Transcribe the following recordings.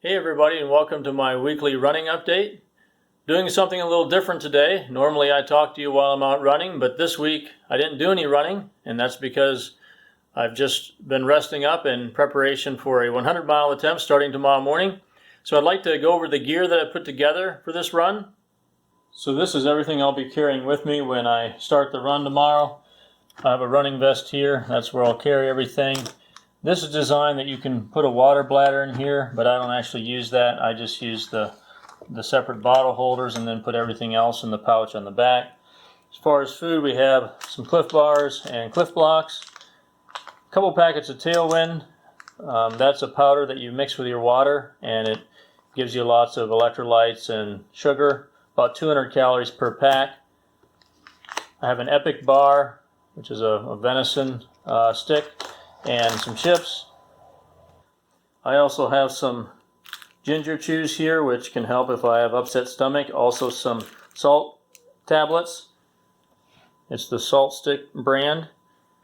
Hey everybody, and welcome to my weekly running update. Doing something a little different today. Normally I talk to you while I'm out running, but this week I didn't do any running, and that's because I've just been resting up in preparation for a 100-mile attempt starting tomorrow morning. So I'd like to go over the gear that I put together for this run. So this is everything I'll be carrying with me when I start the run tomorrow. I have a running vest here. That's where I'll carry everything. This is designed that you can put a water bladder in here, but I don't actually use that. I just use the separate bottle holders and then put everything else in the pouch on the back. As far as food, we have some Cliff Bars and Cliff Blocks, a couple packets of Tailwind. That's a powder that you mix with your water, and it gives you lots of electrolytes and sugar, about 200 calories per pack. I have an Epic Bar, which is a venison stick, and some chips. I also have some ginger chews here, which can help if I have upset stomach. Also some salt tablets. It's the Salt Stick brand.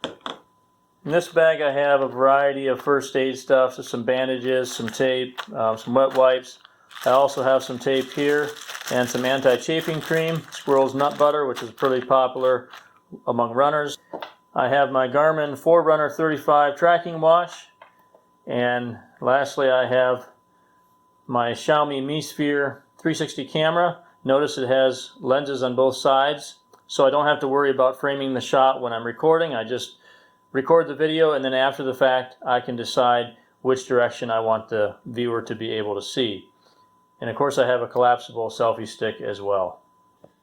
In this bag I have a variety of first aid stuff, so some bandages, some tape, some wet wipes. I also have some tape here and some anti-chafing cream, squirrel's nut butter, which is pretty popular among runners. I have my Garmin Forerunner 35 tracking watch, and lastly I have my Xiaomi Mi Sphere 360 camera. Notice it has lenses on both sides, so I don't have to worry about framing the shot when I'm recording. I just record the video, and then after the fact I can decide which direction I want the viewer to be able to see. And of course I have a collapsible selfie stick as well.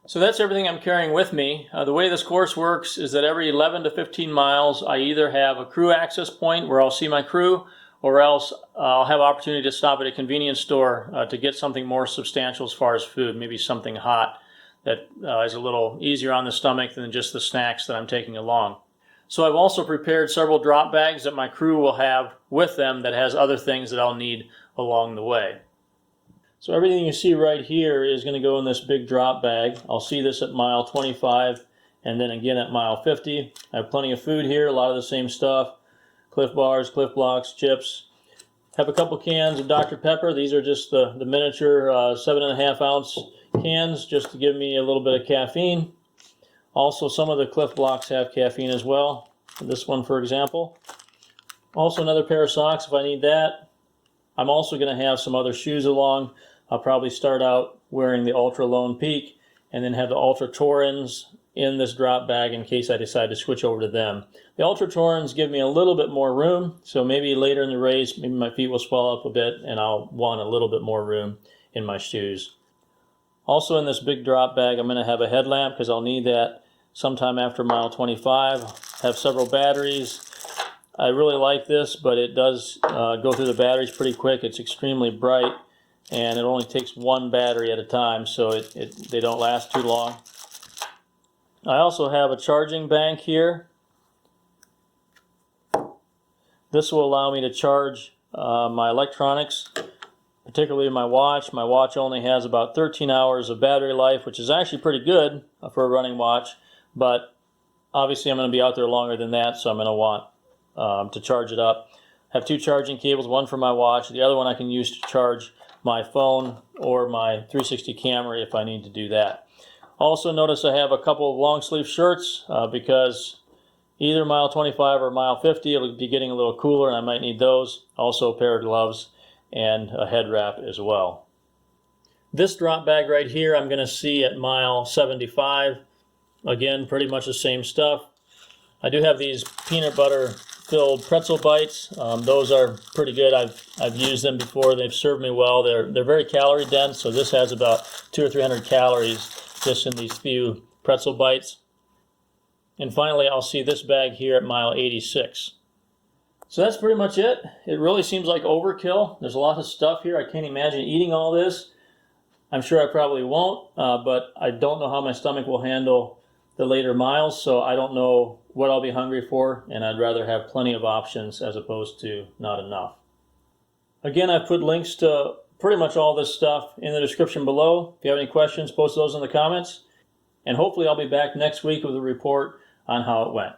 So that's everything I'm carrying with me. The way this course works is that every 11 to 15 miles I either have a crew access point where I'll see my crew, or else I'll have opportunity to stop at a convenience store to get something more substantial as far as food, maybe something hot that is a little easier on the stomach than just the snacks that I'm taking along. So I've also prepared several drop bags that my crew will have with them that has other things that I'll need along the way. So everything you see right here is going to go in this big drop bag. I'll see this at mile 25 and then again at mile 50. I have plenty of food here, a lot of the same stuff. Cliff Bars, Cliff Blocks, chips. Have a couple cans of Dr. Pepper. These are just the miniature 7.5 ounce cans, just to give me a little bit of caffeine. Also, some of the Cliff Blocks have caffeine as well. This one, for example. Also, another pair of socks if I need that. I'm also going to have some other shoes along. I'll probably start out wearing the Ultra Lone Peak and then have the Ultra Torrens in this drop bag in case I decide to switch over to them. The Ultra Torrens give me a little bit more room, so maybe later in the race, maybe my feet will swell up a bit and I'll want a little bit more room in my shoes. Also in this big drop bag, I'm going to have a headlamp because I'll need that sometime after mile 25. Have several batteries. I really like this, but it does go through the batteries pretty quick. It's extremely bright, and it only takes one battery at a time, so they don't last too long. I also have a charging bank here. This will allow me to charge my electronics, particularly my watch. My watch only has about 13 hours of battery life, which is actually pretty good for a running watch, but obviously I'm going to be out there longer than that, so I'm going to want to charge it up. I have two charging cables, one for my watch, the other one I can use to charge my phone or my 360 camera if I need to do that. Also notice I have a couple of long sleeve shirts because either mile 25 or mile 50 it'll be getting a little cooler and I might need those. Also a pair of gloves and a head wrap as well. This drop bag right here I'm going to see at mile 75. Again, pretty much the same stuff. I do have these peanut butter filled pretzel bites. Those are pretty good. I've used them before. They've served me well. They're very calorie dense, so this has about 200 or 300 calories just in these few pretzel bites. And finally, I'll see this bag here at mile 86. So that's pretty much it. It really seems like overkill. There's a lot of stuff here. I can't imagine eating all this. I'm sure I probably won't, but I don't know how my stomach will handle the later miles, so I don't know what I'll be hungry for, and I'd rather have plenty of options as opposed to not enough. Again, I've put links to pretty much all this stuff in the description below. If you have any questions, post those in the comments, and hopefully I'll be back next week with a report on how it went.